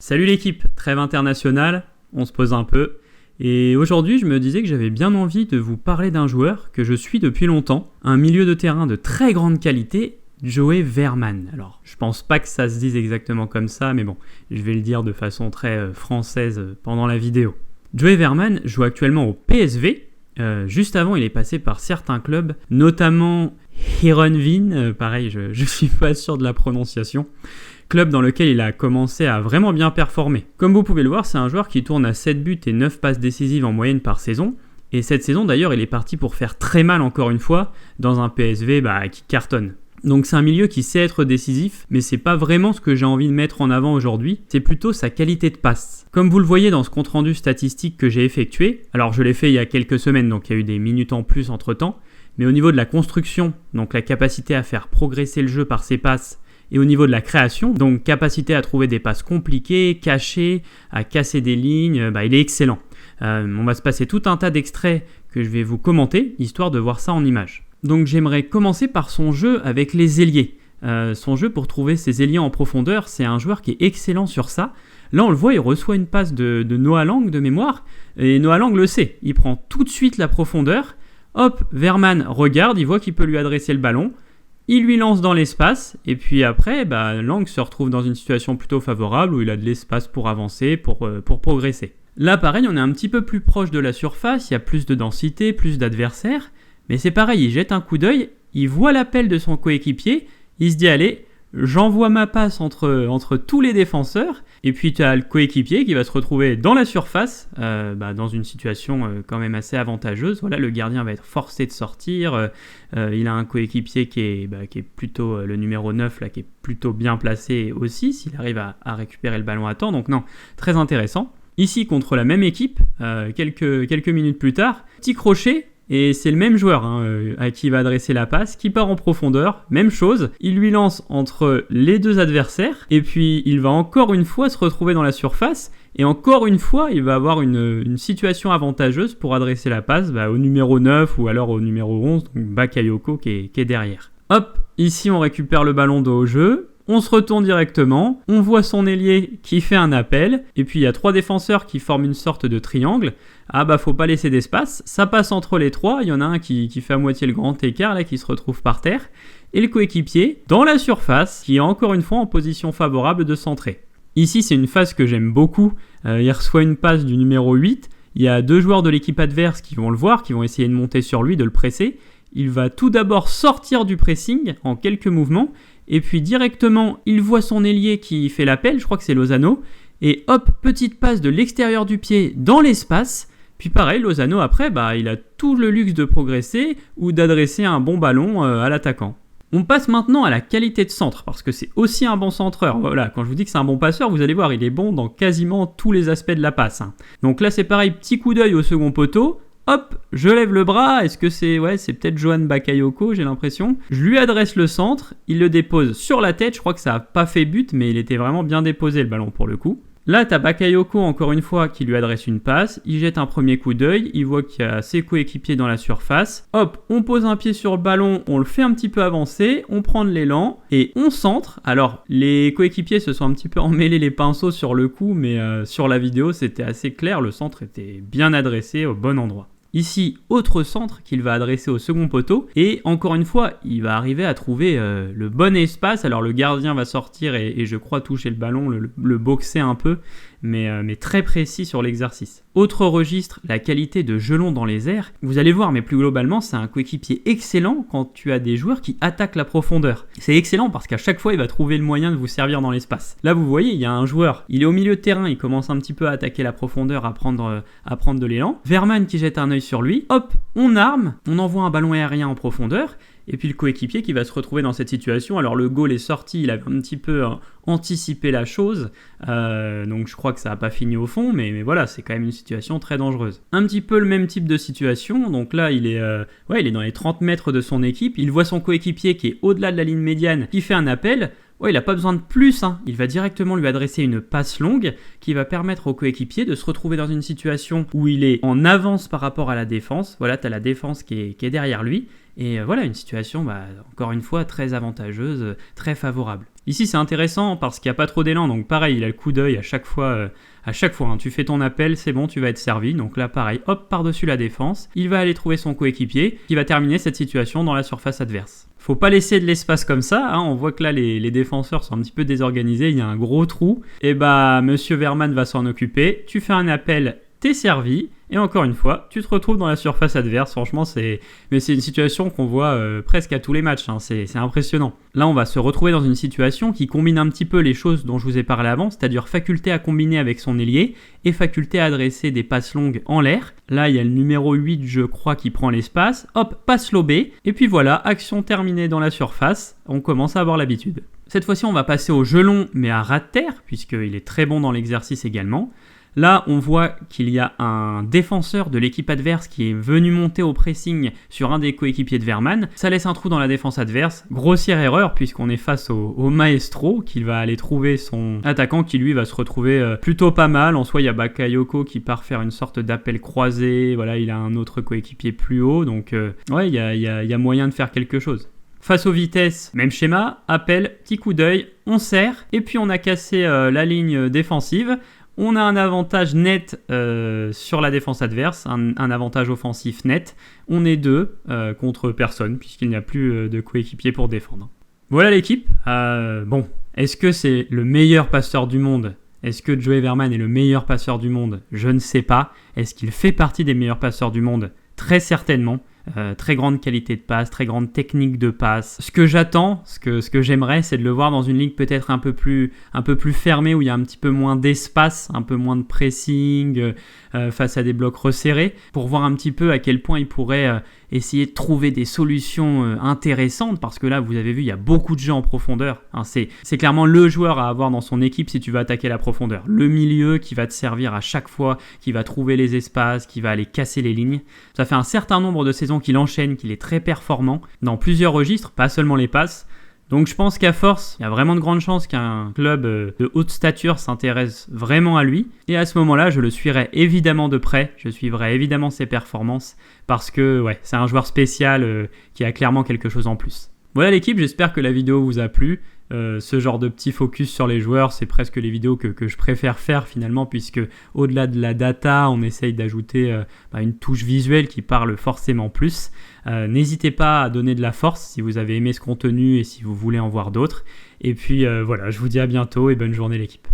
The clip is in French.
Salut l'équipe, trêve internationale, on se pose un peu. Et aujourd'hui, je me disais que j'avais bien envie de vous parler d'un joueur que je suis depuis longtemps, un milieu de terrain de très grande qualité, Joey Veerman. Alors, je pense pas que ça se dise exactement comme ça, mais bon, je vais le dire de façon très française pendant la vidéo. Joey Veerman joue actuellement au PSV. Juste avant, il est passé par certains clubs, notamment Heerenveen, pareil, je suis pas sûr de la prononciation. Club dans lequel il a commencé à vraiment bien performer. Comme vous pouvez le voir, c'est un joueur qui tourne à 7 buts et 9 passes décisives en moyenne par saison. Et cette saison d'ailleurs, il est parti pour faire très mal encore une fois dans un PSV qui cartonne. Donc c'est un milieu qui sait être décisif, mais c'est pas vraiment ce que j'ai envie de mettre en avant aujourd'hui, c'est plutôt sa qualité de passe. Comme vous le voyez dans ce compte-rendu statistique que j'ai effectué, alors je l'ai fait il y a quelques semaines, donc il y a eu des minutes en plus entre temps, mais au niveau de la construction, donc la capacité à faire progresser le jeu par ses passes, et au niveau de la création, donc capacité à trouver des passes compliquées, cachées, à casser des lignes, il est excellent. On va se passer tout un tas d'extraits que je vais vous commenter, histoire de voir ça en images. Donc j'aimerais commencer par son jeu avec les ailiers. Son jeu pour trouver ses ailiers en profondeur, c'est un joueur qui est excellent sur ça. Là on le voit, il reçoit une passe de Noah Lang de mémoire, et Noah Lang le sait. Il prend tout de suite la profondeur, hop, Veerman regarde, il voit qu'il peut lui adresser le ballon, il lui lance dans l'espace, et puis après, Lang se retrouve dans une situation plutôt favorable où il a de l'espace pour avancer, pour progresser. Là, pareil, on est un petit peu plus proche de la surface, il y a plus de densité, plus d'adversaires, mais c'est pareil, il jette un coup d'œil, il voit l'appel de son coéquipier, il se dit allez, j'envoie ma passe entre tous les défenseurs, et puis tu as le coéquipier qui va se retrouver dans la surface, dans une situation quand même assez avantageuse. Voilà, le gardien va être forcé de sortir, il a un coéquipier qui est plutôt le numéro 9, là, qui est plutôt bien placé aussi, s'il arrive à récupérer le ballon à temps, donc non, très intéressant. Ici, contre la même équipe, quelques minutes plus tard, petit crochet, et c'est le même joueur à qui il va adresser la passe, qui part en profondeur, même chose, il lui lance entre les deux adversaires, et puis il va encore une fois se retrouver dans la surface, et encore une fois il va avoir une situation avantageuse pour adresser la passe au numéro 9 ou alors au numéro 11, donc Bakayoko qui est derrière. Hop, ici on récupère le ballon dos au jeu, on se retourne directement, on voit son ailier qui fait un appel, et puis il y a 3 défenseurs qui forment une sorte de triangle. Faut pas laisser d'espace, ça passe entre les 3, il y en a un qui fait à moitié le grand écart, là, qui se retrouve par terre, et le coéquipier, dans la surface, qui est encore une fois en position favorable de centrer. Ici, c'est une phase que j'aime beaucoup, il reçoit une passe du numéro 8, il y a 2 joueurs de l'équipe adverse qui vont le voir, qui vont essayer de monter sur lui, de le presser. Il va tout d'abord sortir du pressing en quelques mouvements, et puis directement, il voit son ailier qui fait l'appel, je crois que c'est Lozano, et hop, petite passe de l'extérieur du pied dans l'espace. Puis pareil, Lozano après, il a tout le luxe de progresser ou d'adresser un bon ballon à l'attaquant. On passe maintenant à la qualité de centre, parce que c'est aussi un bon centreur. Voilà, quand je vous dis que c'est un bon passeur, vous allez voir, il est bon dans quasiment tous les aspects de la passe. Donc là, c'est pareil, petit coup d'œil au second poteau. Hop, je lève le bras, est-ce que c'est peut-être Johan Bakayoko, j'ai l'impression. Je lui adresse le centre, il le dépose sur la tête, je crois que ça n'a pas fait but, mais il était vraiment bien déposé le ballon pour le coup. Là, tu as Bakayoko encore une fois qui lui adresse une passe, il jette un premier coup d'œil, il voit qu'il y a ses coéquipiers dans la surface. Hop, on pose un pied sur le ballon, on le fait un petit peu avancer, on prend de l'élan et on centre. Alors, les coéquipiers se sont un petit peu emmêlés les pinceaux sur le coup, mais sur la vidéo, c'était assez clair, le centre était bien adressé au bon endroit. Ici, autre centre qu'il va adresser au second poteau. Et encore une fois, il va arriver à trouver le bon espace. Alors le gardien va sortir et je crois toucher le ballon, le boxer un peu, mais très précis sur l'exercice. Autre registre, la qualité de gelon dans les airs. Vous allez voir, mais plus globalement, c'est un coéquipier excellent quand tu as des joueurs qui attaquent la profondeur. C'est excellent parce qu'à chaque fois, il va trouver le moyen de vous servir dans l'espace. Là, vous voyez, il y a un joueur, il est au milieu de terrain, il commence un petit peu à attaquer la profondeur, à prendre de l'élan. Veerman qui jette un œil sur lui, hop, on arme, on envoie un ballon aérien en profondeur, et puis le coéquipier qui va se retrouver dans cette situation. Alors le goal est sorti, il avait un petit peu anticipé la chose, donc je crois que ça n'a pas fini au fond, mais voilà, c'est quand même une situation très dangereuse. Un petit peu le même type de situation, donc là il est dans les 30 mètres de son équipe, il voit son coéquipier qui est au-delà de la ligne médiane, qui fait un appel. Il n'a pas besoin de plus, il va directement lui adresser une passe longue qui va permettre au coéquipier de se retrouver dans une situation où il est en avance par rapport à la défense. Voilà, tu as la défense qui est derrière lui. Et voilà, une situation, encore une fois, très avantageuse, très favorable. Ici, c'est intéressant parce qu'il n'y a pas trop d'élan, donc pareil, il a le coup d'œil à chaque fois, hein, tu fais ton appel, c'est bon, tu vas être servi. Donc là, pareil, hop, par-dessus la défense, il va aller trouver son coéquipier qui va terminer cette situation dans la surface adverse. Faut pas laisser de l'espace comme ça, hein. On voit que là, les défenseurs sont un petit peu désorganisés, il y a un gros trou. Et Monsieur Verman va s'en occuper, tu fais un appel, t'es servi, et encore une fois, tu te retrouves dans la surface adverse. Franchement, c'est une situation qu'on voit presque à tous les matchs, hein. C'est impressionnant. Là, on va se retrouver dans une situation qui combine un petit peu les choses dont je vous ai parlé avant, c'est-à-dire faculté à combiner avec son ailier et faculté à adresser des passes longues en l'air. Là, il y a le numéro 8, je crois, qui prend l'espace. Hop, passe lobé. Et puis voilà, action terminée dans la surface. On commence à avoir l'habitude. Cette fois-ci, on va passer au jeu long, mais à ras de terre, puisqu'il est très bon dans l'exercice également. Là, on voit qu'il y a un défenseur de l'équipe adverse qui est venu monter au pressing sur un des coéquipiers de Verman. Ça laisse un trou dans la défense adverse. Grossière erreur puisqu'on est face au maestro qui va aller trouver son attaquant qui lui va se retrouver plutôt pas mal. En soi, il y a Bakayoko qui part faire une sorte d'appel croisé. Voilà, il a un autre coéquipier plus haut. Donc, il y a moyen de faire quelque chose. Face aux vitesses, même schéma, appel, petit coup d'œil, on serre. Et puis, on a cassé la ligne défensive. On a un avantage net sur la défense adverse, un avantage offensif net. On est 2 contre personne, puisqu'il n'y a plus de coéquipier pour défendre. Voilà l'équipe. Est-ce que c'est le meilleur passeur du monde ? Est-ce que Joey Verman est le meilleur passeur du monde ? Je ne sais pas. Est-ce qu'il fait partie des meilleurs passeurs du monde ? Très certainement. Très grande qualité de passe, très grande technique de passe. Ce que j'attends, ce que j'aimerais, c'est de le voir dans une ligue peut-être un peu plus fermée, où il y a un petit peu moins d'espace, un peu moins de pressing face à des blocs resserrés, pour voir un petit peu à quel point il pourrait essayer de trouver des solutions intéressantes, parce que là, vous avez vu, il y a beaucoup de jeux en profondeur. Hein, c'est clairement le joueur à avoir dans son équipe si tu veux attaquer la profondeur. Le milieu qui va te servir à chaque fois, qui va trouver les espaces, qui va aller casser les lignes. Ça fait un certain nombre de saisons qu'il enchaîne, qu'il est très performant dans plusieurs registres, pas seulement les passes. Donc je pense qu'à force, il y a vraiment de grandes chances qu'un club de haute stature s'intéresse vraiment à lui. Et à ce moment-là, je le suivrai évidemment de près, je suivrai évidemment ses performances, parce que c'est un joueur spécial qui a clairement quelque chose en plus. Voilà l'équipe, j'espère que la vidéo vous a plu. Ce genre de petit focus sur les joueurs, c'est presque les vidéos que je préfère faire finalement, puisque au-delà de la data, on essaye d'ajouter une touche visuelle qui parle forcément plus. N'hésitez pas à donner de la force si vous avez aimé ce contenu et si vous voulez en voir d'autres. Et puis voilà, je vous dis à bientôt et bonne journée l'équipe.